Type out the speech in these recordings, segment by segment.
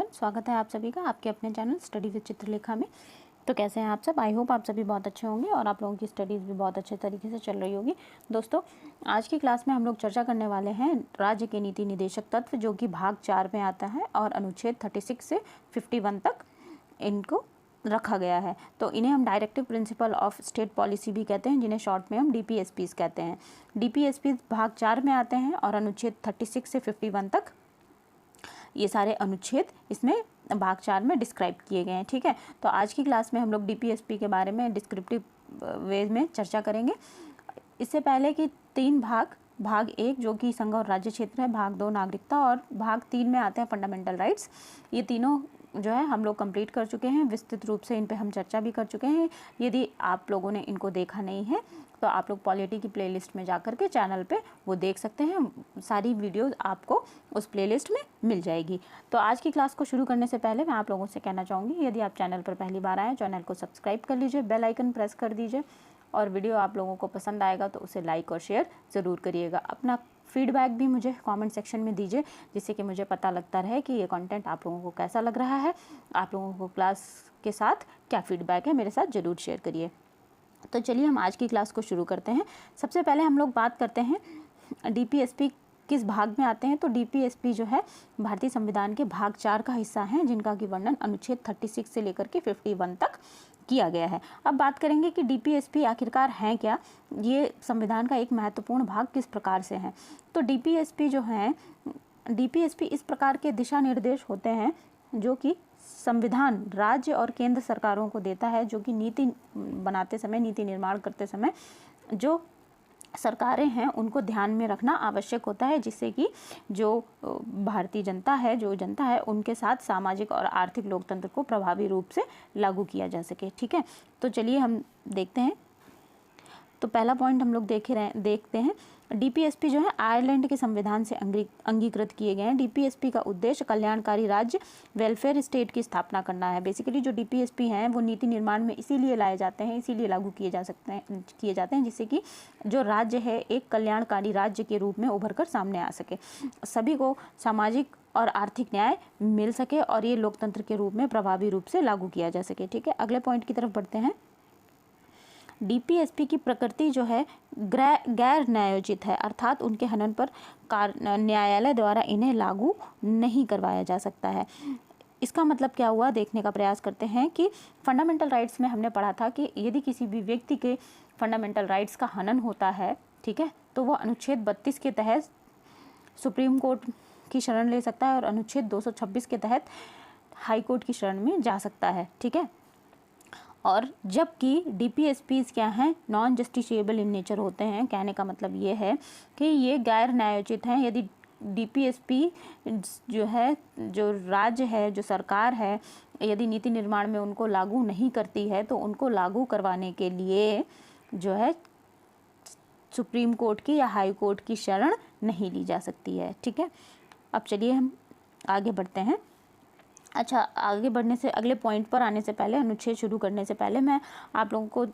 Everyone, स्वागत है आप सभी का आपके अपने चैनल स्टडी विद चित्रलेखा में। तो कैसे हैं आप सब? आई होप आप सभी बहुत अच्छे होंगे और आप लोगों की स्टडीज़ भी बहुत अच्छे तरीके से चल रही होगी। दोस्तों, आज की क्लास में हम लोग चर्चा करने वाले हैं राज्य के नीति निदेशक तत्व, जो कि भाग 4 में आता है और अनुच्छेद 36 से 51 तक इनको रखा गया है। तो इन्हें हम directive principle of state policy भी कहते हैं, जिन्हें शॉर्ट में हम DPSPs कहते हैं। DPSPs भाग 4 में आते हैं और अनुच्छेद 36 से 51 तक ये सारे अनुच्छेद इसमें भाग 4 में डिस्क्राइब किए गए हैं। ठीक है, तो आज की क्लास में हम लोग DPSP के बारे में डिस्क्रिप्टिव वे में चर्चा करेंगे। इससे पहले कि 3 भाग 1 जो कि संघ और राज्य क्षेत्र है, भाग 2 नागरिकता और भाग 3 में आते हैं फंडामेंटल राइट्स। ये तीनों जो है हम लोग कंप्लीट कर चुके हैं, विस्तृत रूप से इन पे हम चर्चा भी कर चुके हैं। यदि आप लोगों ने इनको देखा नहीं है तो आप लोग पॉलिटी की प्लेलिस्ट में जाकर के चैनल पे वो देख सकते हैं। सारी वीडियोस आपको उस प्लेलिस्ट में मिल जाएगी। तो आज की क्लास को शुरू करने से पहले मैं आप लोगों से कहना चाहूँगी, यदि आप चैनल पर पहली बार आए, चैनल को सब्सक्राइब कर लीजिए, बेल आइकन प्रेस कर दीजिए और वीडियो आप लोगों को पसंद आएगा तो उसे लाइक और शेयर ज़रूर करिएगा। अपना फीडबैक भी मुझे कमेंट सेक्शन में दीजिए, जिससे कि मुझे पता लगता रहे कि ये कंटेंट आप लोगों को कैसा लग रहा है। आप लोगों को क्लास के साथ क्या फीडबैक है मेरे साथ ज़रूर शेयर करिए। तो चलिए हम आज की क्लास को शुरू करते हैं। सबसे पहले हम लोग बात करते हैं DPSP किस भाग में आते हैं। तो DPSP जो है भारतीय संविधान के भाग 4 का हिस्सा है, जिनका कि वर्णन अनुच्छेद 36 से लेकर के 51 तक किया गया है। अब बात करेंगे कि DPSP आखिरकार हैं क्या, ये संविधान का एक महत्वपूर्ण भाग किस प्रकार से है। तो DPSP जो है, DPSP इस प्रकार के दिशा निर्देश होते हैं जो कि संविधान राज्य और केंद्र सरकारों को देता है, जो कि नीति बनाते समय, नीति निर्माण करते समय जो सरकारें हैं उनको ध्यान में रखना आवश्यक होता है, जिससे कि जो भारतीय जनता है, जो जनता है, उनके साथ सामाजिक और आर्थिक लोकतंत्र को प्रभावी रूप से लागू किया जा सके। ठीक है, तो चलिए हम देखते हैं। तो पहला पॉइंट हम लोग देखते हैं। DPSP जो है आयरलैंड के संविधान से अंगीकृत किए गए हैं। DPSP का उद्देश्य कल्याणकारी राज्य, वेलफेयर स्टेट की स्थापना करना है। बेसिकली जो DPSP हैं वो नीति निर्माण में इसीलिए लाए जाते हैं, इसीलिए लागू किए जाते हैं जिससे कि जो राज्य है एक कल्याणकारी राज्य के रूप में उभर कर सामने आ सके, सभी को सामाजिक और आर्थिक न्याय मिल सके और ये लोकतंत्र के रूप में प्रभावी रूप से लागू किया जा सके। ठीक है, अगले पॉइंट की तरफ बढ़ते हैं। DPSP की प्रकृति जो है गैर न्यायोचित है, अर्थात उनके हनन पर न्यायालय द्वारा इन्हें लागू नहीं करवाया जा सकता है। इसका मतलब क्या हुआ, देखने का प्रयास करते हैं कि फंडामेंटल राइट्स में हमने पढ़ा था कि यदि किसी भी व्यक्ति के फंडामेंटल राइट्स का हनन होता है, ठीक है, तो वो अनुच्छेद 32 के तहत सुप्रीम कोर्ट की शरण ले सकता है और अनुच्छेद 226 के तहत हाई कोर्ट की शरण में जा सकता है। ठीक है, और जबकि DPSPs क्या हैं, नॉन जस्टिशिएबल इन नेचर होते हैं। कहने का मतलब ये है कि ये गैर न्यायोचित हैं। यदि DPSP जो है, जो राज्य है, जो सरकार है, यदि नीति निर्माण में उनको लागू नहीं करती है तो उनको लागू करवाने के लिए जो है सुप्रीम कोर्ट की या हाई कोर्ट की शरण नहीं ली जा सकती है। ठीक है, अब चलिए हम आगे बढ़ते हैं। अच्छा, आगे बढ़ने से, अगले पॉइंट पर आने से पहले, अनुच्छेद शुरू करने से पहले मैं आप लोगों को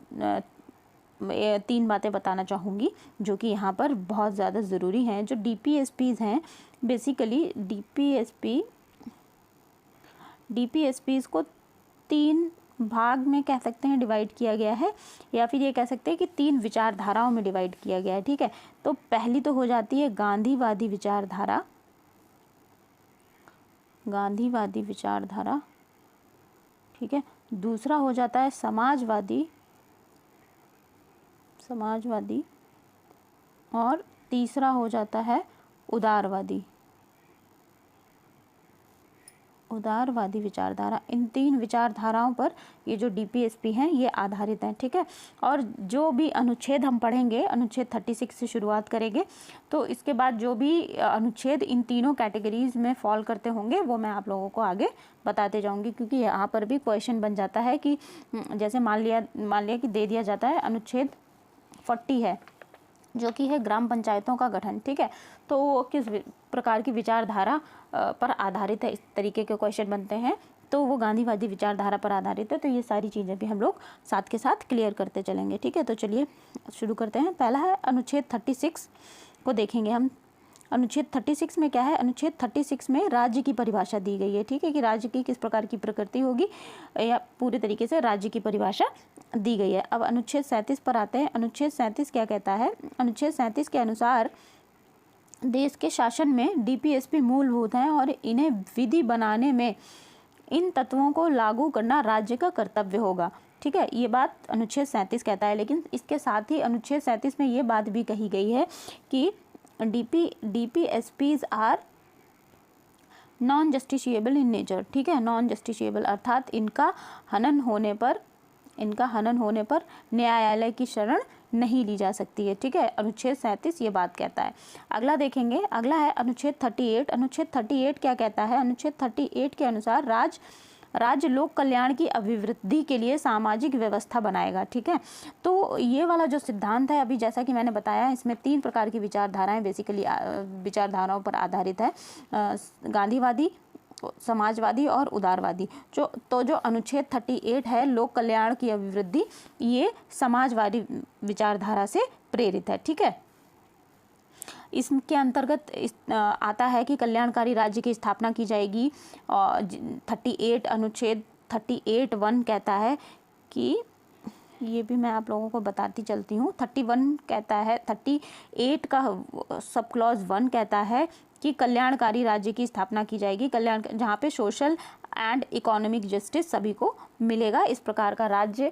3 बातें बताना चाहूँगी जो कि यहाँ पर बहुत ज़्यादा ज़रूरी हैं। जो DPSPs हैं, बेसिकली DPSPs को 3 भाग में कह सकते हैं डिवाइड किया गया है, या फिर ये कह सकते हैं कि 3 विचारधाराओं में डिवाइड किया गया है। ठीक है, तो पहली तो हो जाती है गांधीवादी विचारधारा, ठीक है। दूसरा हो जाता है समाजवादी, और तीसरा हो जाता है उदारवादी विचारधारा। इन 3 विचारधाराओं पर ये जो DPSP हैं ये आधारित हैं। ठीक है, और जो भी अनुच्छेद हम पढ़ेंगे, अनुच्छेद 36 से शुरुआत करेंगे, तो इसके बाद जो भी अनुच्छेद इन तीनों कैटेगरीज में फॉल करते होंगे वो मैं आप लोगों को आगे बताते जाऊंगी, क्योंकि यहाँ पर भी क्वेश्चन बन जाता है कि जैसे मान लिया कि दे दिया जाता है अनुच्छेद 40 है जो कि है ग्राम पंचायतों का गठन। ठीक है, तो वो किस प्रकार की विचारधारा पर आधारित है, इस तरीके के क्वेश्चन बनते हैं, तो वो गांधीवादी विचारधारा पर आधारित है। तो ये सारी चीज़ें भी हम लोग साथ के साथ क्लियर करते चलेंगे। ठीक है, तो चलिए शुरू करते हैं। पहला है अनुच्छेद 36 को देखेंगे हम। अनुच्छेद 36 में क्या है, अनुच्छेद 36 में राज्य की परिभाषा दी गई है, ठीक है, कि राज्य की किस प्रकार की प्रकृति होगी या पूरे तरीके से राज्य की परिभाषा दी गई है। अब अनुच्छेद 37 पर आते हैं। अनुच्छेद 37 क्या कहता है, अनुच्छेद 37 के अनुसार देश के शासन में डीपीएसपी मूलभूत हैं और इन्हें विधि बनाने में इन तत्वों को लागू करना राज्य का कर्तव्य होगा, ठीक है, ये बात अनुच्छेद 37 कहता है। लेकिन इसके साथ ही अनुच्छेद 37 में ये बात भी कही गई है कि DPSPs are non justiciable in nature, ठीक है, नॉन जस्टिशिएबल अर्थात इनका हनन होने पर न्यायालय की शरण नहीं ली जा सकती है, ठीक है, अनुच्छेद 37 ये बात कहता है। अगला देखेंगे, अगला है अनुच्छेद 38। अनुच्छेद 38 क्या कहता है, अनुच्छेद 38 के अनुसार राज्य लोक कल्याण की अभिवृद्धि के लिए सामाजिक व्यवस्था बनाएगा, ठीक है। तो ये वाला जो सिद्धांत है, अभी जैसा कि मैंने बताया, इसमें 3 प्रकार की विचारधाराएं बेसिकली विचारधाराओं पर आधारित है, गांधीवादी, समाजवादी और उदारवादी। जो अनुच्छेद 38 है, लोक कल्याण की अभिवृद्धि, ये समाजवादी विचारधारा से प्रेरित है, ठीक है। इसके अंतर्गत आता है कि कल्याणकारी राज्य की स्थापना की जाएगी। और 38 अनुच्छेद 38(1) कहता है कि, ये भी मैं आप लोगों को बताती चलती हूँ, 31 कहता है, 38 का सब क्लॉज 1 कहता है कि कल्याणकारी राज्य की स्थापना की जाएगी, कल्याण जहाँ पे सोशल एंड इकोनॉमिक जस्टिस सभी को मिलेगा। इस प्रकार का राज्य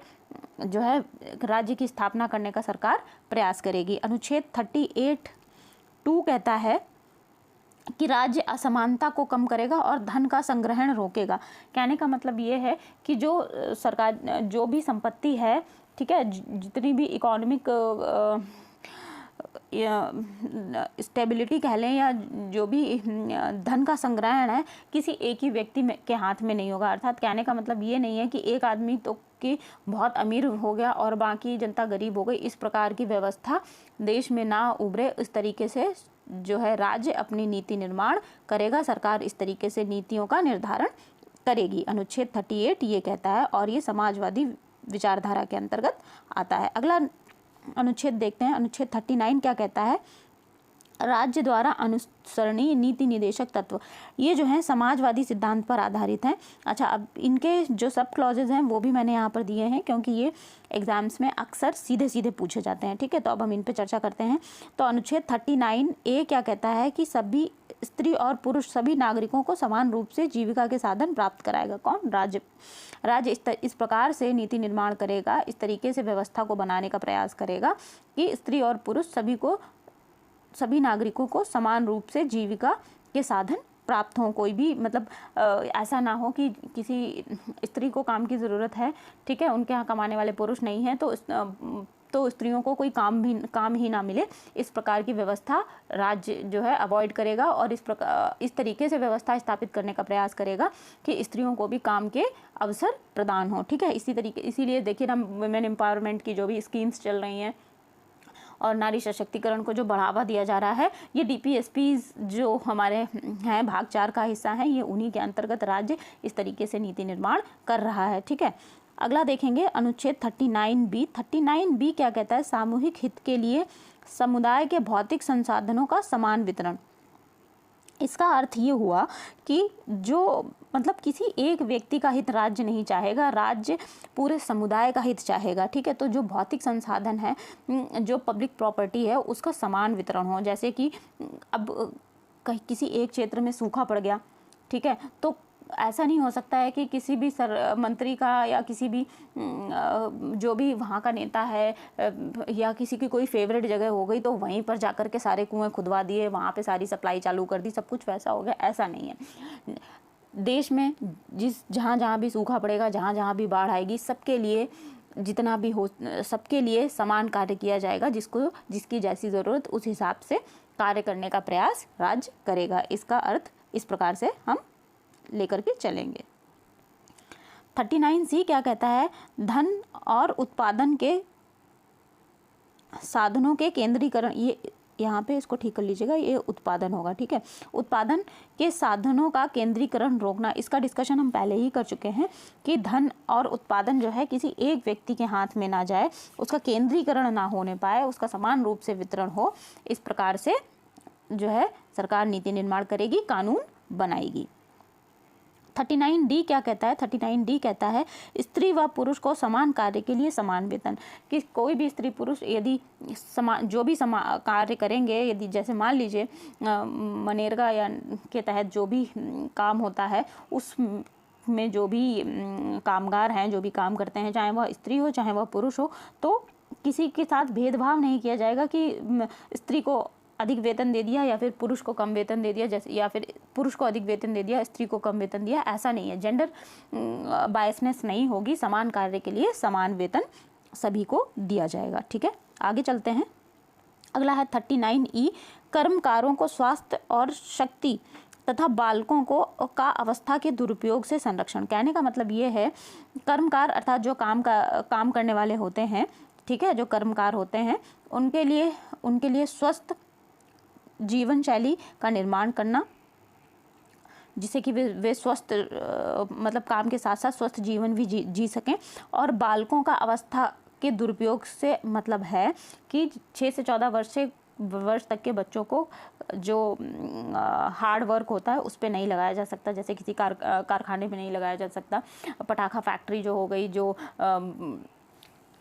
जो है, राज्य की स्थापना करने का सरकार प्रयास करेगी। अनुच्छेद 38(2) कहता है कि राज्य असमानता को कम करेगा और धन का संग्रहण रोकेगा। कहने का मतलब ये है कि जो सरकार जो भी संपत्ति है, ठीक है, जितनी भी इकोनॉमिक स्टेबिलिटी कह लें या जो भी धन का संग्रहण है, किसी एक ही व्यक्ति के हाथ में नहीं होगा। अर्थात कहने का मतलब ये नहीं है कि एक आदमी तो कि बहुत अमीर हो गया और बाकी जनता गरीब हो गई, इस प्रकार की व्यवस्था देश में ना उभरे। इस तरीके से जो है राज्य अपनी नीति निर्माण करेगा, सरकार इस तरीके से नीतियों का निर्धारण करेगी। अनुच्छेद 38 ये कहता है और ये समाजवादी विचारधारा के अंतर्गत आता है। अगला अनुच्छेद देखते हैं, अनुच्छेद 39 क्या कहता है, राज्य द्वारा अनुसरणीय नीति निदेशक तत्व, ये जो है समाजवादी सिद्धांत पर आधारित हैं। अच्छा, अब इनके जो सब क्लॉजेज हैं वो भी मैंने यहाँ पर दिए हैं क्योंकि ये एग्जाम्स में अक्सर सीधे सीधे पूछे जाते हैं, ठीक है। तो अब हम इन पे चर्चा करते हैं। तो अनुच्छेद 39(a) क्या कहता है कि सभी स्त्री और पुरुष सभी नागरिकों को समान रूप से जीविका के साधन प्राप्त कराएगा। कौन? राज्य इस प्रकार से नीति निर्माण करेगा, इस तरीके से व्यवस्था को बनाने का प्रयास करेगा कि स्त्री और पुरुष सभी नागरिकों को समान रूप से जीविका के साधन प्राप्त हों। कोई भी मतलब ऐसा ना हो कि किसी स्त्री को काम की ज़रूरत है, ठीक है, उनके यहाँ कमाने वाले पुरुष नहीं हैं तो स्त्रियों को कोई काम ही ना मिले। इस प्रकार की व्यवस्था राज्य जो है अवॉइड करेगा और इस तरीके से व्यवस्था स्थापित करने का प्रयास करेगा कि स्त्रियों को भी काम के अवसर प्रदान हो, ठीक है। इसीलिए देखिए ना, वुमेन एम्पावरमेंट की जो भी स्कीम्स चल रही हैं और नारी सशक्तिकरण को जो बढ़ावा दिया जा रहा है, ये डीपीएसपीज जो हमारे हैं भाग 4 का हिस्सा है, ये उन्हीं के अंतर्गत राज्य इस तरीके से नीति निर्माण कर रहा है, ठीक है। अगला देखेंगे अनुच्छेद 39(b). 39(b) क्या कहता है, सामूहिक हित के लिए समुदाय के भौतिक संसाधनों का समान वितरण। इसका अर्थ ये हुआ कि जो मतलब किसी एक व्यक्ति का हित राज्य नहीं चाहेगा, राज्य पूरे समुदाय का हित चाहेगा, ठीक है। तो जो भौतिक संसाधन है, जो पब्लिक प्रॉपर्टी है, उसका समान वितरण हो। जैसे कि अब किसी एक क्षेत्र में सूखा पड़ गया, ठीक है, तो ऐसा नहीं हो सकता है कि किसी भी मंत्री का या किसी भी जो भी वहाँ का नेता है या किसी की कोई फेवरेट जगह हो गई तो वहीं पर जाकर के सारे कुएं खुदवा दिए, वहाँ पे सारी सप्लाई चालू कर दी, सब कुछ वैसा हो गया, ऐसा नहीं है। देश में जहाँ भी सूखा पड़ेगा, जहाँ भी बाढ़ आएगी, सबके लिए जितना भी हो, सबके लिए समान कार्य किया जाएगा। जिसकी जैसी ज़रूरत उस हिसाब से कार्य करने का प्रयास राज्य करेगा। इसका अर्थ इस प्रकार से हम लेकर के चलेंगे। 39(c) क्या कहता है, धन और उत्पादन के साधनों के केंद्रीकरण, ये यहाँ पे इसको ठीक कर लीजिएगा, ये उत्पादन होगा, ठीक है। उत्पादन के साधनों का केंद्रीकरण रोकना, इसका डिस्कशन हम पहले ही कर चुके हैं कि धन और उत्पादन जो है किसी एक व्यक्ति के हाथ में ना जाए, उसका केंद्रीकरण ना होने पाए, उसका समान रूप से वितरण हो। इस प्रकार से जो है सरकार नीति निर्माण करेगी, कानून बनाएगी। 39D क्या कहता है? 39D कहता है स्त्री व पुरुष को समान कार्य के लिए समान वेतन। कि कोई भी स्त्री पुरुष यदि समान जो भी कार्य करेंगे, यदि जैसे मान लीजिए मनरेगा या के तहत जो भी काम होता है, उस में जो भी कामगार हैं, जो भी काम करते हैं, चाहे वह स्त्री हो चाहे वह पुरुष हो, तो किसी के साथ भेदभाव नहीं किया जाएगा कि स्त्री को अधिक वेतन दे दिया या फिर पुरुष को कम वेतन दे दिया, जैसे या फिर पुरुष को अधिक वेतन दे दिया, स्त्री को कम वेतन दिया। ऐसा नहीं है, जेंडर बायसनेस नहीं होगी। समान कार्य के लिए समान वेतन सभी को दिया जाएगा। ठीक है, आगे चलते हैं। अगला है 39E कर्मकारों को स्वास्थ्य और शक्ति तथा बालकों को का अवस्था के दुरुपयोग से संरक्षण। कहने का मतलब ये है, कर्मकार अर्थात जो काम करने वाले होते हैं, ठीक है, जो कर्मकार होते हैं, उनके लिए स्वस्थ जीवन शैली का निर्माण करना, जिससे कि वे स्वस्थ मतलब काम के साथ साथ स्वस्थ जीवन भी जी सकें। और बालकों का अवस्था के दुरुपयोग से मतलब है कि 6 से 14 वर्ष तक के बच्चों को जो हार्ड वर्क होता है उस पे नहीं लगाया जा सकता, जैसे किसी कारखाने में नहीं लगाया जा सकता, पटाखा फैक्ट्री जो हो गई,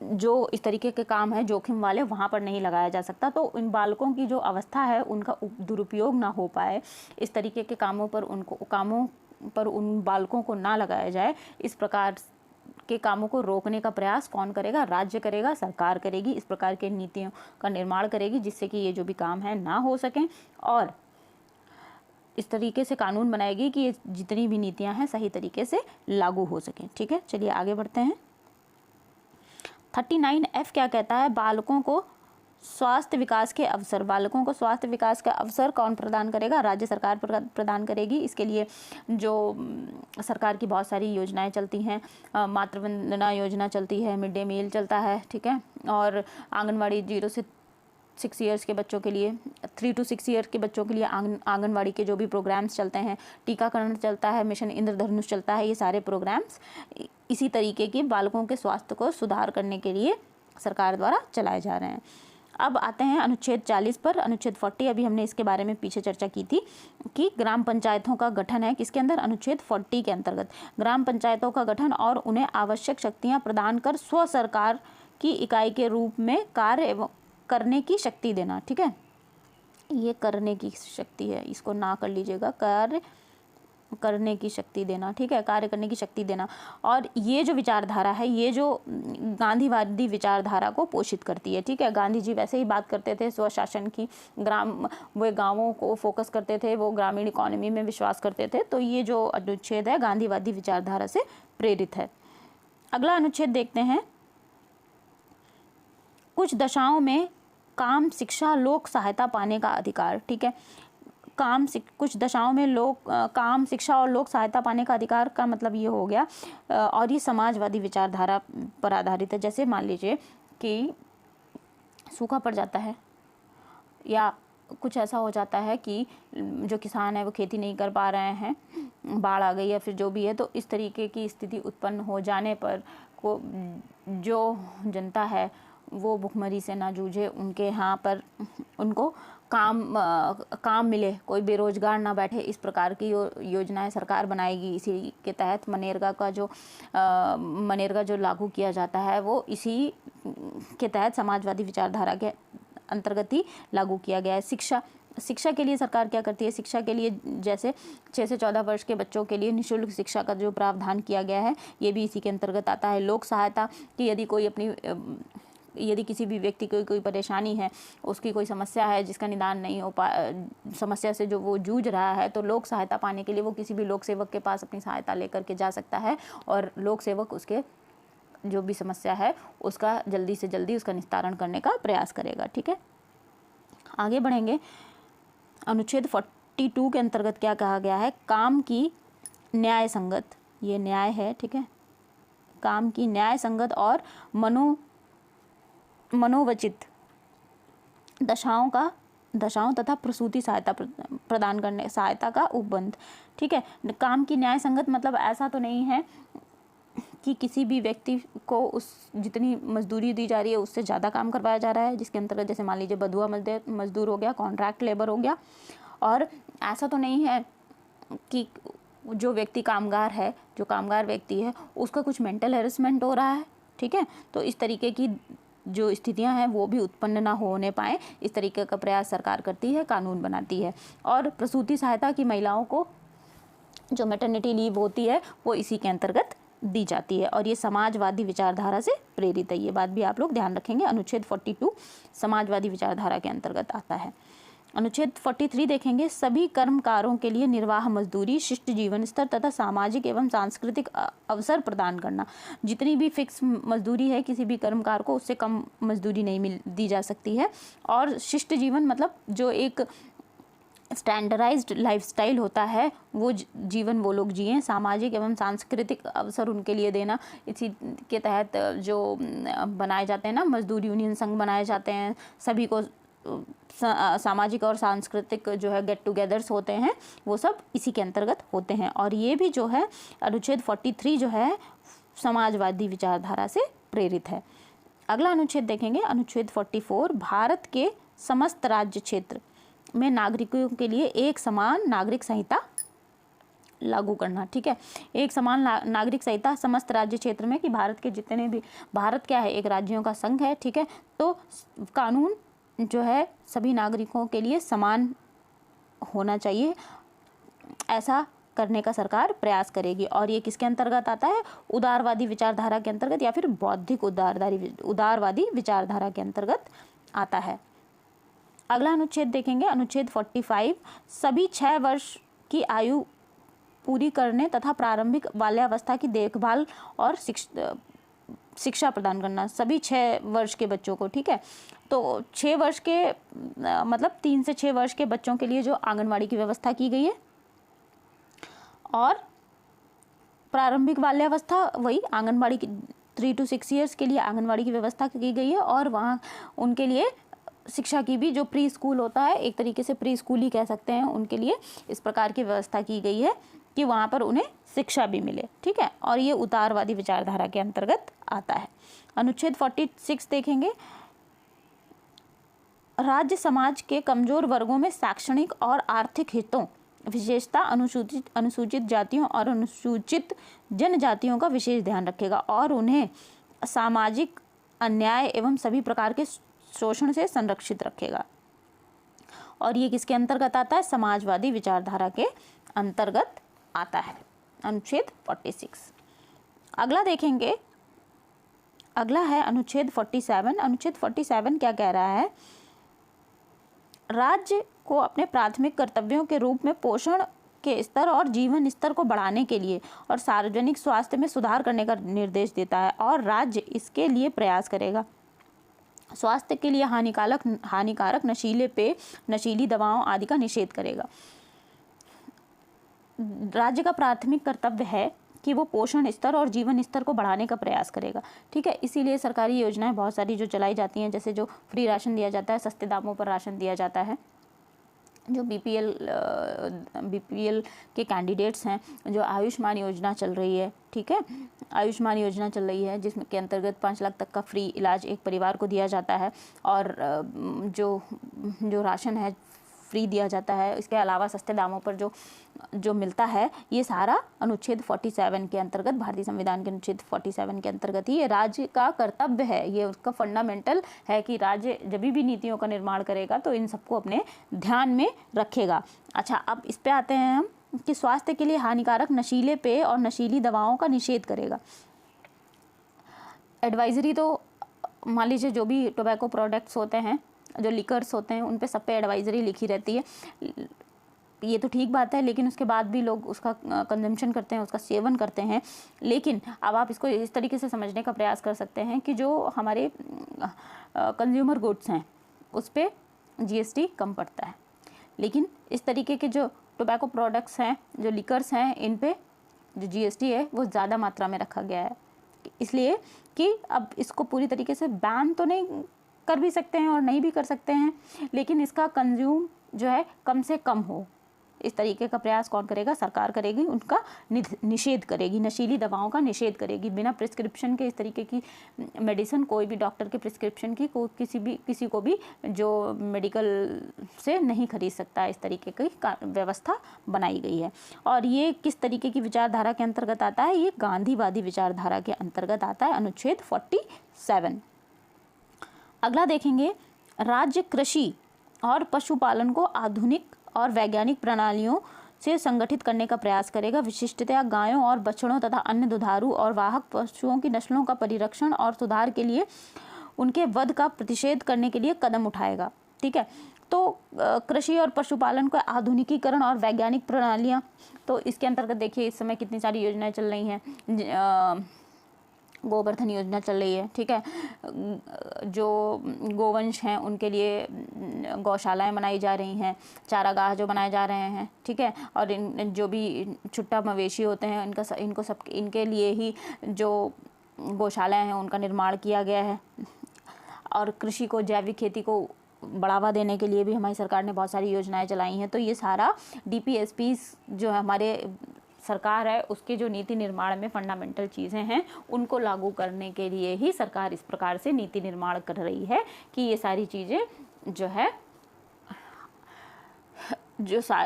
जो इस तरीके के काम है जोखिम वाले, वहाँ पर नहीं लगाया जा सकता। तो इन बालकों की जो अवस्था है उनका दुरुपयोग ना हो पाए, इस तरीके के कामों पर उन बालकों को ना लगाया जाए, इस प्रकार के कामों को रोकने का प्रयास कौन करेगा? राज्य करेगा, सरकार करेगी। इस प्रकार के नीतियों का निर्माण करेगी जिससे कि ये जो भी काम है ना हो सकें, और इस तरीके से कानून बनाएगी कि ये जितनी भी नीतियां हैं सही तरीके से लागू हो सकें। ठीक है, चलिए आगे बढ़ते हैं। 39F क्या कहता है? बालकों को स्वास्थ्य विकास के अवसर। बालकों को स्वास्थ्य विकास का अवसर कौन प्रदान करेगा? राज्य सरकार प्रदान करेगी। इसके लिए जो सरकार की बहुत सारी योजनाएं चलती हैं, मातृवंदना योजना चलती है, मिड डे मील चलता है, ठीक है, और आंगनवाड़ी 0 से 6 ईयर्स के बच्चों के लिए, 3 to 6 ईयर के बच्चों के लिए आंगनवाड़ी के जो भी प्रोग्राम्स चलते हैं, टीकाकरण चलता है, मिशन इंद्रधनुष चलता है, ये सारे प्रोग्राम्स इसी तरीके के बालकों के स्वास्थ्य को सुधार करने के लिए सरकार द्वारा चलाए जा रहे हैं। अब आते हैं अनुच्छेद 40 पर। अनुच्छेद 40 अभी हमने इसके बारे में पीछे चर्चा की थी कि ग्राम पंचायतों का गठन है किसके अंदर? अनुच्छेद 40 के अंतर्गत ग्राम पंचायतों का गठन और उन्हें आवश्यक शक्तियां प्रदान कर स्व सरकार की इकाई के रूप में कार्य करने की शक्ति देना। ठीक है, ये करने की शक्ति है, इसको ना कर लीजिएगा, कार्य करने की शक्ति देना। ठीक है, कार्य करने की शक्ति देना। और ये जो विचारधारा है, ये जो गांधीवादी विचारधारा को पोषित करती है। ठीक है, गांधी जी वैसे ही बात करते थे स्वशासन की, वे गांवों को फोकस करते थे, वो ग्रामीण इकोनॉमी में विश्वास करते थे। तो ये जो अनुच्छेद है गांधीवादी विचारधारा से प्रेरित है। अगला अनुच्छेद देखते हैं। कुछ दशाओं में काम, शिक्षा, लोक सहायता पाने का अधिकार। ठीक है, कुछ दशाओं में काम, शिक्षा और लोक सहायता पाने का अधिकार का मतलब ये हो गया, और ये समाजवादी विचारधारा पर आधारित है। जैसे मान लीजिए कि सूखा पड़ जाता है या कुछ ऐसा हो जाता है कि जो किसान है वो खेती नहीं कर पा रहे हैं, बाढ़ आ गई या फिर जो भी है, तो इस तरीके की स्थिति उत्पन्न हो जाने पर जो जनता है वो भुखमरी से ना जूझे, उनके यहाँ पर उनको काम मिले, कोई बेरोजगार ना बैठे, इस प्रकार की योजनाएं सरकार बनाएगी। इसी के तहत मनरेगा जो लागू किया जाता है वो इसी के तहत समाजवादी विचारधारा के अंतर्गत ही लागू किया गया है। शिक्षा के लिए सरकार क्या करती है? शिक्षा के लिए जैसे 6 से 14 वर्ष के बच्चों के लिए निःशुल्क शिक्षा का जो प्रावधान किया गया है, ये भी इसी के अंतर्गत आता है। लोक सहायता कि यदि किसी भी व्यक्ति को कोई परेशानी है, उसकी कोई समस्या है जिसका निदान नहीं हो समस्या से जो वो जूझ रहा है, तो लोक सहायता पाने के लिए वो किसी भी लोक सेवक के पास अपनी सहायता लेकर के जा सकता है और लोक सेवक उसके जो भी समस्या है उसका जल्दी से जल्दी उसका निस्तारण करने का प्रयास करेगा। ठीक है, आगे बढ़ेंगे। अनुच्छेद 42 के अंतर्गत क्या कहा गया है? काम की न्याय संगत, ये न्याय है, ठीक है, काम की न्याय संगत और मनोवचित दशाओं तथा प्रसूति प्रदान करने सहायता का उपबंध। ठीक है, काम की न्याय संगत मतलब ऐसा तो नहीं है कि किसी भी व्यक्ति को उस जितनी मजदूरी दी जा रही है उससे ज़्यादा काम करवाया जा रहा है, जिसके अंतर्गत जैसे मान लीजिए बधुआ मजदूर हो गया, कॉन्ट्रैक्ट लेबर हो गया, और ऐसा तो नहीं है कि जो व्यक्ति कामगार है, जो कामगार व्यक्ति है, उसका कुछ मेंटल हैरेसमेंट हो रहा है, ठीक है। तो इस तरीके की जो स्थितियां हैं वो भी उत्पन्न ना होने पाए, इस तरीके का प्रयास सरकार करती है, कानून बनाती है। और प्रसूति सहायता की महिलाओं को जो मैटरनिटी लीव होती है वो इसी के अंतर्गत दी जाती है, और ये समाजवादी विचारधारा से प्रेरित है। ये बात भी आप लोग ध्यान रखेंगे। अनुच्छेद 42 समाजवादी विचारधारा के अंतर्गत आता है। अनुच्छेद 43 देखेंगे, सभी कर्मकारों के लिए निर्वाह मजदूरी, शिष्ट जीवन स्तर तथा सामाजिक एवं सांस्कृतिक अवसर प्रदान करना। जितनी भी फिक्स मजदूरी है किसी भी कर्मकार को, उससे कम मजदूरी नहीं दी जा सकती है। और शिष्ट जीवन मतलब जो एक स्टैंडर्डाइज्ड लाइफस्टाइल होता है वो जीवन वो लोग जिएं। सामाजिक एवं सांस्कृतिक अवसर उनके लिए देना, इसी के तहत जो बनाए जाते हैं ना मजदूर यूनियन संघ बनाए जाते हैं, सभी को सामाजिक और सांस्कृतिक जो है गेट टुगेदर्स होते हैं, वो सब इसी के अंतर्गत होते हैं। और ये भी जो है अनुच्छेद 43 जो है समाजवादी विचारधारा से प्रेरित है। अगला अनुच्छेद देखेंगे, अनुच्छेद 44, भारत के समस्त राज्य क्षेत्र में नागरिकों के लिए एक समान नागरिक संहिता लागू करना, ठीक है। एक समान नागरिक संहिता समस्त राज्य क्षेत्र में, कि भारत के जितने भी, भारत क्या है, एक राज्यों का संघ है, ठीक है। तो कानून जो है सभी नागरिकों के लिए समान होना चाहिए, ऐसा करने का सरकार प्रयास करेगी। और ये किसके अंतर्गत आता है? उदारवादी विचारधारा के अंतर्गत, या फिर बौद्धिक उदारवादी विचारधारा के अंतर्गत आता है। अगला अनुच्छेद देखेंगे, अनुच्छेद 45, सभी 6 वर्ष की आयु पूरी करने तथा प्रारंभिक बाल्यावस्था की देखभाल और शिक्षा प्रदान करना, सभी 6 वर्ष के बच्चों को, ठीक है। तो 6 वर्ष के मतलब 3 से 6 वर्ष के बच्चों के लिए जो आंगनवाड़ी की व्यवस्था की गई है, और प्रारंभिक बाल्यावस्था वही आंगनवाड़ी की 3 to 6 ईयर्स के लिए आंगनवाड़ी की व्यवस्था की गई है। और वहाँ उनके लिए शिक्षा की भी, जो प्री स्कूल होता है, एक तरीके से प्री स्कूल ही कह सकते हैं, उनके लिए इस प्रकार की व्यवस्था की गई है कि वहाँ पर उन्हें शिक्षा भी मिले, ठीक है। और ये उदारवादी विचारधारा के अंतर्गत आता है। अनुच्छेद 46 देखेंगे, राज्य समाज के कमजोर वर्गों में शैक्षणिक और आर्थिक हितों, विशेषता अनुसूचित जातियों और अनुसूचित जनजातियों का विशेष ध्यान रखेगा, और उन्हें सामाजिक अन्याय एवं सभी प्रकार के शोषण से संरक्षित रखेगा। और ये किसके अंतर्गत आता है? समाजवादी विचारधारा के अंतर्गत आता है, अनुच्छेद 46। अगला देखेंगे, अगला है अनुच्छेद 47। अनुच्छेद 47 क्या कह रहा है? राज्य को अपने प्राथमिक कर्तव्यों के रूप में पोषण के स्तर और जीवन स्तर को बढ़ाने के लिए और सार्वजनिक स्वास्थ्य में सुधार करने का निर्देश देता है, और राज्य इसके लिए प्रयास करेगा। स्वास्थ्य के लिए हानिकारक नशीले पेय, नशीली दवाओं आदि का निषेध करेगा। राज्य का प्राथमिक कर्तव्य है कि वो पोषण स्तर और जीवन स्तर को बढ़ाने का प्रयास करेगा, ठीक है। इसीलिए सरकारी योजनाएं बहुत सारी जो चलाई जाती हैं, जैसे जो फ्री राशन दिया जाता है, सस्ते दामों पर राशन दिया जाता है, जो बीपीएल के कैंडिडेट्स हैं, जो आयुष्मान योजना चल रही है, ठीक है, आयुष्मान योजना चल रही है, जिसमें के अंतर्गत 5 लाख तक का फ्री इलाज एक परिवार को दिया जाता है, और जो राशन है फ्री दिया जाता है। इसके अलावा सस्ते दामों पर जो मिलता है, ये सारा अनुच्छेद 47 के अंतर्गत, भारतीय संविधान के अनुच्छेद 47 के अंतर्गत ही ये राज्य का कर्तव्य है, ये उसका फंडामेंटल है कि राज्य जब भी नीतियों का निर्माण करेगा तो इन सबको अपने ध्यान में रखेगा। अच्छा, अब इस पे आते हैं हम कि स्वास्थ्य के लिए हानिकारक नशीले पेय और नशीली दवाओं का निषेध करेगा। एडवाइजरी तो मान लीजिए जो भी टोबैको प्रोडक्ट्स होते हैं, जो लिकर्स होते हैं, उन पे सब पे एडवाइजरी लिखी रहती है, ये तो ठीक बात है, लेकिन उसके बाद भी लोग उसका कंजम्पशन करते हैं, उसका सेवन करते हैं। लेकिन अब आप इसको इस तरीके से समझने का प्रयास कर सकते हैं कि जो हमारे कंज्यूमर गुड्स हैं उस पर जीएसटी कम पड़ता है, लेकिन इस तरीके के जो टोबैको प्रोडक्ट्स हैं, जो लिकर्स हैं, इन पे जो जीएसटी है वो ज़्यादा मात्रा में रखा गया है, इसलिए कि अब इसको पूरी तरीके से बैन तो नहीं कर भी सकते हैं और नहीं भी कर सकते हैं, लेकिन इसका कंज्यूम जो है कम से कम हो, इस तरीके का प्रयास कौन करेगा? सरकार करेगी, उनका निषेध करेगी, नशीली दवाओं का निषेध करेगी। बिना प्रिस्क्रिप्शन के इस तरीके की मेडिसिन, कोई भी डॉक्टर के प्रिस्क्रिप्शन की किसी को भी जो मेडिकल से नहीं खरीद सकता, इस तरीके की व्यवस्था बनाई गई है। और ये किस तरीके की विचारधारा के अंतर्गत आता है? ये गांधीवादी विचारधारा के अंतर्गत आता है, अनुच्छेद 47। अगला देखेंगे, राज्य कृषि और पशुपालन को आधुनिक और वैज्ञानिक प्रणालियों से संगठित करने का प्रयास करेगा। विशिष्टतया गायों और बछड़ों तथा अन्य दुधारू और वाहक पशुओं की नस्लों का परिरक्षण और सुधार के लिए उनके वध का प्रतिषेध करने के लिए कदम उठाएगा। ठीक है, तो कृषि और पशुपालन का आधुनिकीकरण और वैज्ञानिक प्रणालियाँ, तो इसके अंतर्गत देखिए इस समय कितनी सारी योजनाएं चल रही हैं। गोवर्धन योजना चल रही है, ठीक है, जो गोवंश हैं उनके लिए गौशालाएं बनाई जा रही हैं, चारागाह जो बनाए जा रहे हैं, ठीक है, और इन जो भी छुट्टा मवेशी होते हैं इनके लिए ही जो गौशालाएं हैं उनका निर्माण किया गया है। और कृषि को, जैविक खेती को बढ़ावा देने के लिए भी हमारी सरकार ने बहुत सारी योजनाएं चलाई हैं। तो ये सारा DPSP जो हमारे सरकार है उसके जो नीति निर्माण में फंडामेंटल चीज़ें हैं उनको लागू करने के लिए ही सरकार इस प्रकार से नीति निर्माण कर रही है कि ये सारी चीज़ें जो है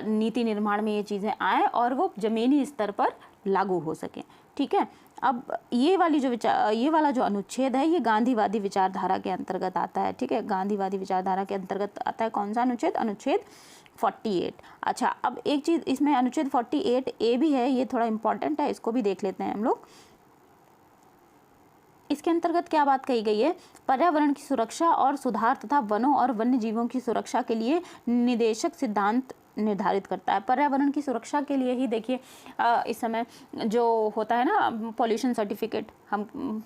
नीति निर्माण में ये चीज़ें आए और वो ज़मीनी स्तर पर लागू हो सकें। ठीक है, अब ये वाला जो अनुच्छेद है ये गांधीवादी विचारधारा के अंतर्गत आता है। ठीक है, गांधीवादी विचारधारा के अंतर्गत आता है कौन सा अनुच्छेद? अनुच्छेद 48। अच्छा, अब एक चीज़ इसमें अनुच्छेद 48A भी है, ये थोड़ा इम्पॉर्टेंट है, इसको भी देख लेते हैं हम लोग। इसके अंतर्गत क्या बात कही गई है? पर्यावरण की सुरक्षा और सुधार तथा वनों और वन्य जीवों की सुरक्षा के लिए निदेशक सिद्धांत निर्धारित करता है। पर्यावरण की सुरक्षा के लिए ही देखिए इस समय जो होता है ना, पॉल्यूशन सर्टिफिकेट हम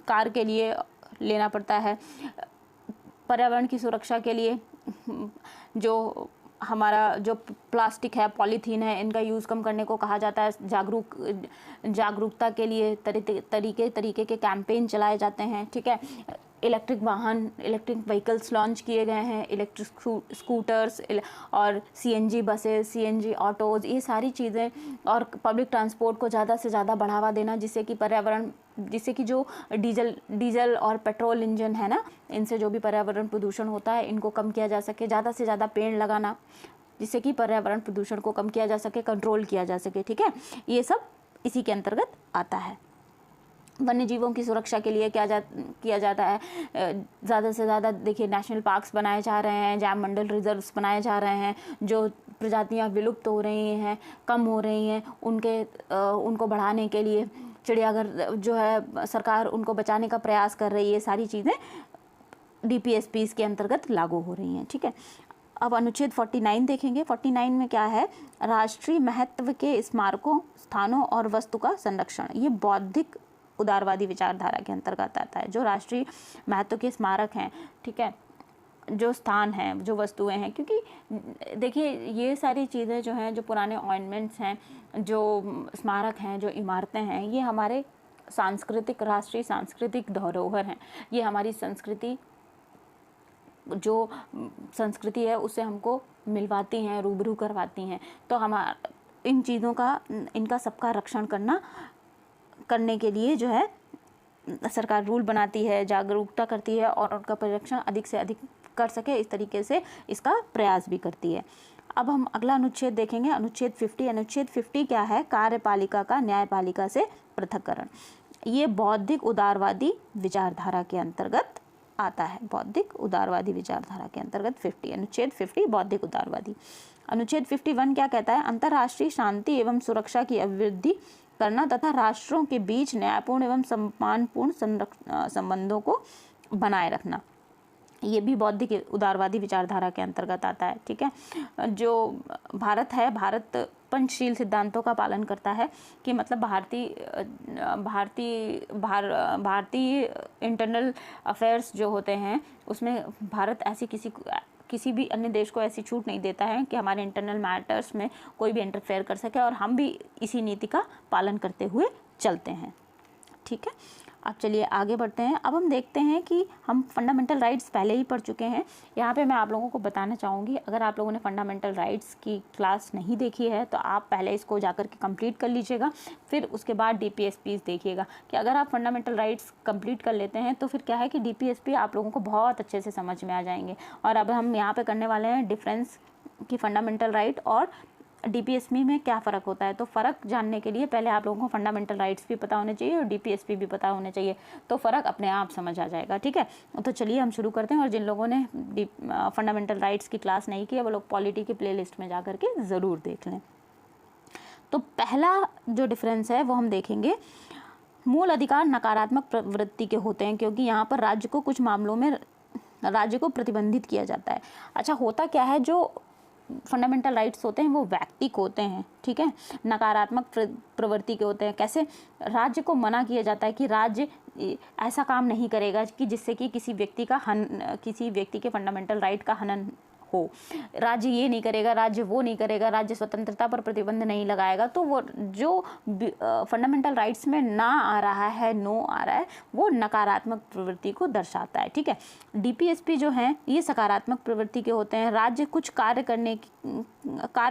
कार के लिए लेना पड़ता है। पर्यावरण की सुरक्षा के लिए जो हमारा जो प्लास्टिक है, पॉलीथीन है, इनका यूज़ कम करने को कहा जाता है। जागरूकता के लिए तरीके के कैंपेन चलाए जाते हैं। ठीक है, इलेक्ट्रिक व्हीकल्स लॉन्च किए गए हैं, इलेक्ट्रिक स्कूटर्स और CNG बसेस, CNG ऑटोज़, ये सारी चीज़ें, और पब्लिक ट्रांसपोर्ट को ज़्यादा से ज़्यादा बढ़ावा देना जिससे कि जो डीजल और पेट्रोल इंजन है ना, इनसे जो भी पर्यावरण प्रदूषण होता है इनको कम किया जा सके। ज़्यादा से ज़्यादा पेड़ लगाना जिससे कि पर्यावरण प्रदूषण को कम किया जा सके, कंट्रोल किया जा सके। ठीक है, ये सब इसी के अंतर्गत आता है। वन्य जीवों की सुरक्षा के लिए किया जाता है। ज़्यादा से ज़्यादा देखिए नेशनल पार्क्स बनाए जा रहे हैं, जैव मंडल रिजर्व्स बनाए जा रहे हैं। जो प्रजातियां विलुप्त हो रही हैं, कम हो रही हैं, उनको बढ़ाने के लिए चिड़ियाघर जो है सरकार उनको बचाने का प्रयास कर रही है। सारी चीज़ें DPSP के अंतर्गत लागू हो रही हैं। ठीक है, अब अनुच्छेद 49 देखेंगे। 49 में क्या है? राष्ट्रीय महत्व के स्मारकों, स्थानों और वस्तु का संरक्षण। ये बौद्धिक उदारवादी विचारधारा के अंतर्गत आता है। जो राष्ट्रीय महत्व के स्मारक हैं, ठीक है, जो स्थान हैं, जो वस्तुएं हैं, क्योंकि देखिए ये सारी चीज़ें जो हैं, जो पुराने ऑर्नामेंट्स हैं, जो स्मारक हैं, जो इमारतें हैं, ये हमारे राष्ट्रीय सांस्कृतिक धरोहर हैं। ये हमारी संस्कृति है उससे हमको मिलवाती हैं, रूबरू करवाती हैं। तो इन चीज़ों का, इनका सबका रक्षण करने के लिए जो है सरकार रूल बनाती है, जागरूकता करती है और उनका परिरक्षण अधिक से अधिक कर सके, इस तरीके से इसका प्रयास भी करती है। अब हम अगला अनुच्छेद देखेंगे, अनुच्छेद 50। अनुच्छेद 50 क्या है? कार्यपालिका का न्यायपालिका से पृथक्करण। ये बौद्धिक उदारवादी विचारधारा के अंतर्गत आता है। बौद्धिक उदारवादी विचारधारा के अंतर्गत 50, अनुच्छेद 50 बौद्धिक उदारवादी। अनुच्छेद 51 क्या कहता है? अंतर्राष्ट्रीय शांति एवं सुरक्षा की अभिवृद्धि करना तथा राष्ट्रों के बीच न्यायपूर्ण एवं सम्मानपूर्ण संबंधों को बनाए रखना। ये भी बौद्धिक उदारवादी विचारधारा के अंतर्गत आता है। ठीक है, जो भारत है, भारत पंचशील सिद्धांतों का पालन करता है कि मतलब भारतीय इंटरनल अफेयर्स जो होते हैं उसमें भारत ऐसी किसी भी अन्य देश को ऐसी छूट नहीं देता है कि हमारे इंटरनल मैटर्स में कोई भी इंटरफेयर कर सके, और हम भी इसी नीति का पालन करते हुए चलते हैं। ठीक है, अब चलिए आगे बढ़ते हैं। अब हम देखते हैं कि हम फंडामेंटल राइट्स पहले ही पढ़ चुके हैं। यहाँ पे मैं आप लोगों को बताना चाहूँगी, अगर आप लोगों ने फंडामेंटल राइट्स की क्लास नहीं देखी है तो आप पहले इसको जाकर के कंप्लीट कर लीजिएगा, फिर उसके बाद DPSPs देखिएगा कि अगर आप फंडामेंटल राइट्स कंप्लीट कर लेते हैं तो फिर क्या है कि DPSP आप लोगों को बहुत अच्छे से समझ में आ जाएंगे। और अब हम यहाँ पर करने वाले हैं डिफरेंस कि फंडामेंटल राइट और DPSP में क्या फ़र्क होता है। तो फ़र्क जानने के लिए पहले आप लोगों को फंडामेंटल राइट्स भी पता होने चाहिए और DPSP भी पता होने चाहिए, तो फ़र्क अपने आप समझ आ जाएगा। ठीक है, तो चलिए हम शुरू करते हैं। और जिन लोगों ने फंडामेंटल राइट्स की क्लास नहीं की है वो लोग पॉलिटी की प्लेलिस्ट में जा करके ज़रूर देख लें। तो पहला जो डिफरेंस है वो हम देखेंगे, मूल अधिकार नकारात्मक प्रवृत्ति के होते हैं, क्योंकि यहाँ पर राज्य को कुछ मामलों में राज्य को प्रतिबंधित किया जाता है। अच्छा, होता क्या है, जो फंडामेंटल राइट्स होते हैं वो व्यक्तिक होते हैं, ठीक है, नकारात्मक प्रवृत्ति के होते हैं। कैसे? राज्य को मना किया जाता है कि राज्य ऐसा काम नहीं करेगा कि जिससे कि किसी व्यक्ति के फंडामेंटल राइट का हनन हो। राज्य ये नहीं करेगा, राज्य वो नहीं करेगा, राज्य स्वतंत्रता पर प्रतिबंध नहीं लगाएगा। तो वो जो फंडामेंटल राइट्स में ना आ रहा है, नो आ रहा है, वो नकारात्मक प्रवृत्ति को दर्शाता है। ठीक है, DPSP जो हैं ये सकारात्मक प्रवृत्ति के होते हैं। राज्य कुछ कार्य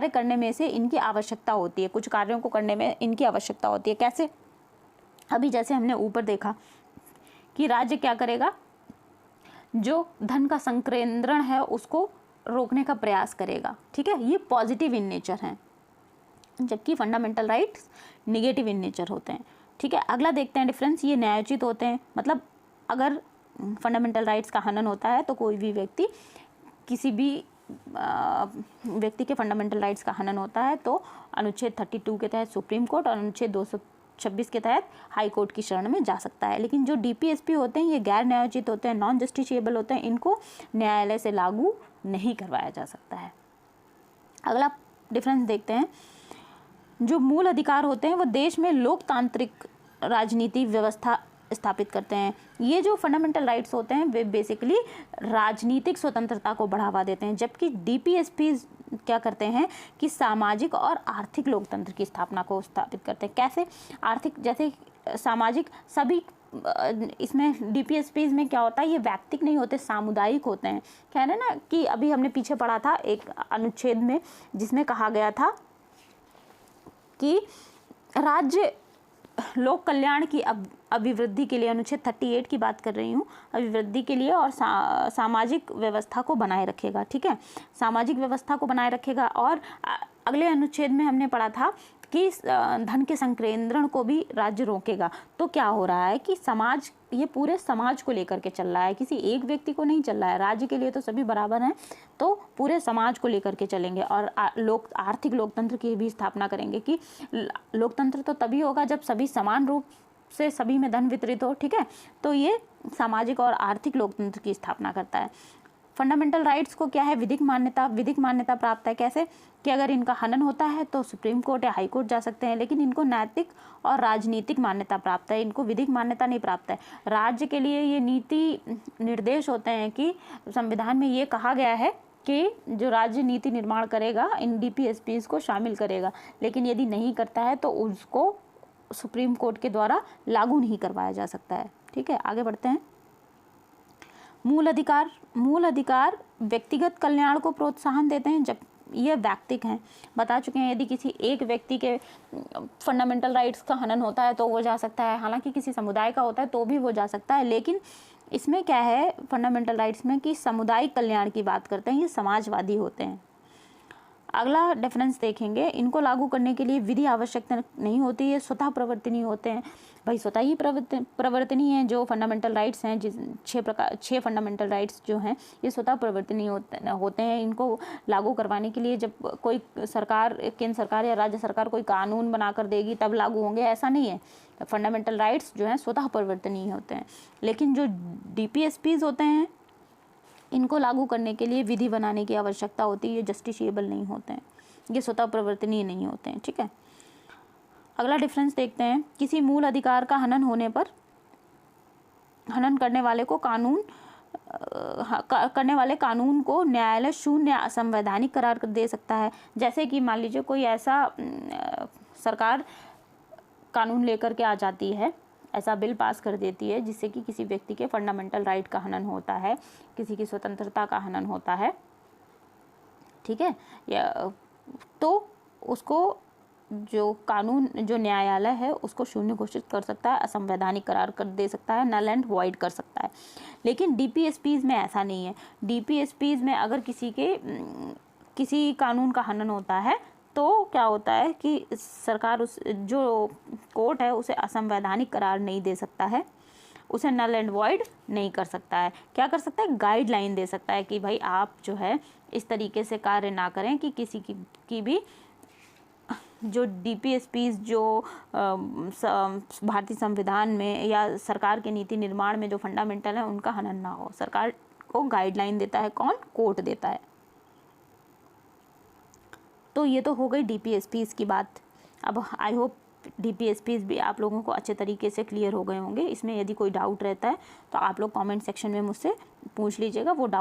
करने में से इनकी आवश्यकता होती है, कुछ कार्यों को करने में इनकी आवश्यकता होती है। कैसे? अभी जैसे हमने ऊपर देखा कि राज्य क्या करेगा, जो धन का संकेंद्रण है उसको रोकने का प्रयास करेगा। ठीक है, ये पॉजिटिव इन नेचर हैं, जबकि fundamental rights negative in nature होते हैं। ठीक है, अगला देखते हैं डिफरेंस, ये न्यायोचित होते हैं। मतलब अगर फंडामेंटल राइट्स का हनन होता है तो कोई भी व्यक्ति, किसी भी व्यक्ति के फंडामेंटल राइट्स का हनन होता है तो अनुच्छेद 32 के तहत सुप्रीम कोर्ट और अनुच्छेद 226 के तहत हाई कोर्ट की शरण में जा सकता है। लेकिन जो DPSP होते हैं ये गैर न्यायोचित होते हैं, नॉन जस्टिशिएबल होते हैं, इनको न्यायालय से लागू नहीं करवाया जा सकता है। अगला डिफरेंस देखते हैं, जो मूल अधिकार होते हैं वो देश में लोकतांत्रिक राजनीति व्यवस्था स्थापित करते हैं। ये जो फंडामेंटल राइट्स होते हैं वे बेसिकली राजनीतिक स्वतंत्रता को बढ़ावा देते हैं, जबकि DPSP क्या करते हैं कि सामाजिक और आर्थिक लोकतंत्र की स्थापना को स्थापित करते हैं। कैसे? आर्थिक, जैसे सामाजिक, सभी इसमें DPSP में क्या होता है, ये व्यक्तिक नहीं होते, सामुदायिक होते हैं। कह रहे ना कि अभी हमने पीछे पढ़ा था एक अनुच्छेद में जिसमें कहा गया था कि राज्य लोक कल्याण की अभिवृद्धि के लिए, अनुच्छेद 38 की बात कर रही हूँ, अभिवृद्धि के लिए और सामाजिक व्यवस्था को बनाए रखेगा। ठीक है, सामाजिक व्यवस्था को बनाए रखेगा। और अगले अनुच्छेद में हमने पढ़ा था कि धन के संकेंद्रण को भी राज्य रोकेगा। तो क्या हो रहा है कि समाज, ये पूरे समाज को लेकर के चल रहा है, किसी एक व्यक्ति को नहीं चल रहा है। राज्य के लिए तो सभी बराबर हैं, तो पूरे समाज को लेकर के चलेंगे। और आर्थिक लोकतंत्र की भी स्थापना करेंगे कि लोकतंत्र तो तभी होगा जब सभी समान रूप से सभी में धन वितरित हो। ठीक है, तो ये सामाजिक और आर्थिक लोकतंत्र की स्थापना करता है। फंडामेंटल राइट्स को क्या है, विधिक मान्यता प्राप्त है। कैसे? कि अगर इनका हनन होता है तो सुप्रीम कोर्ट या हाई कोर्ट जा सकते हैं, लेकिन इनको नैतिक और राजनीतिक मान्यता प्राप्त है, इनको विधिक मान्यता नहीं प्राप्त है। राज्य के लिए ये नीति निर्देश होते हैं कि संविधान में ये कहा गया है कि जो राज्य नीति निर्माण करेगा इन DPSPs को शामिल करेगा, लेकिन यदि नहीं करता है तो उसको सुप्रीम कोर्ट के द्वारा लागू नहीं करवाया जा सकता है। ठीक है, आगे बढ़ते हैं। मूल अधिकार व्यक्तिगत कल्याण को प्रोत्साहन देते हैं, जब ये व्यक्तिक हैं। बता चुके हैं, यदि किसी एक व्यक्ति के फंडामेंटल राइट्स का हनन होता है तो वो जा सकता है, हालांकि किसी समुदाय का होता है तो भी वो जा सकता है। लेकिन इसमें क्या है फंडामेंटल राइट्स में कि सामुदायिक कल्याण की बात करते हैं, ये समाजवादी होते हैं। अगला डिफरेंस देखेंगे, इनको लागू करने के लिए विधि आवश्यकता नहीं होती, ये स्वतः प्रवर्तनीय होते हैं। भाई स्वतः ही प्रवर्तनीय हैं जो फंडामेंटल राइट्स हैं, जिस 6 फंडामेंटल राइट्स जो हैं ये स्वतः प्रवर्तनीय होते हैं। इनको लागू करवाने के लिए जब कोई सरकार, केंद्र सरकार या राज्य सरकार कोई कानून बनाकर देगी तब लागू होंगे, ऐसा नहीं है। फंडामेंटल राइट्स जो हैं स्वतः प्रवर्तनीय होते हैं। लेकिन जो DPSPs होते हैं इनको लागू करने के लिए विधि बनाने की आवश्यकता होती है, ये जस्टिशिएबल नहीं होते हैं, ये स्वतः प्रवर्तनीय नहीं होते हैं। ठीक है, अगला डिफरेंस देखते हैं, किसी मूल अधिकार का हनन होने पर हनन करने वाले कानून को न्यायालय शून्य असंवैधानिक करार दे सकता है। जैसे कि मान लीजिए कोई ऐसा सरकार कानून लेकर के आ जाती है ऐसा बिल पास कर देती है जिससे कि किसी व्यक्ति के फंडामेंटल राइट का हनन होता है, किसी की स्वतंत्रता का हनन होता है, ठीक है, या तो उसको जो कानून, जो न्यायालय है उसको शून्य घोषित कर सकता है, असंवैधानिक करार कर दे सकता है, नल एंड वॉइड कर सकता है। लेकिन डीपीएसपीज में ऐसा नहीं है। डीपीएसपीज में अगर किसी कानून का हनन होता है तो क्या होता है कि सरकार, उस जो कोर्ट है उसे असंवैधानिक करार नहीं दे सकता है, उसे नल एंड वॉइड नहीं कर सकता है। क्या कर सकता है? गाइडलाइन दे सकता है कि भाई आप जो है इस तरीके से कार्य ना करें कि किसी की भी जो डीपीएसपीज जो भारतीय संविधान में या सरकार के नीति निर्माण में जो फंडामेंटल है उनका हनन ना हो। सरकार को गाइडलाइन देता है कौन? कोर्ट देता है। तो ये तो हो गई डीपीएसपीज की बात। अब आई होप डीपीएसपीज भी आप लोगों को अच्छे तरीके से क्लियर हो गए होंगे। इसमें यदि कोई डाउट रहता है तो आप लोग कमेंट सेक्शन में मुझसे पूछ लीजिएगा, वो डाउट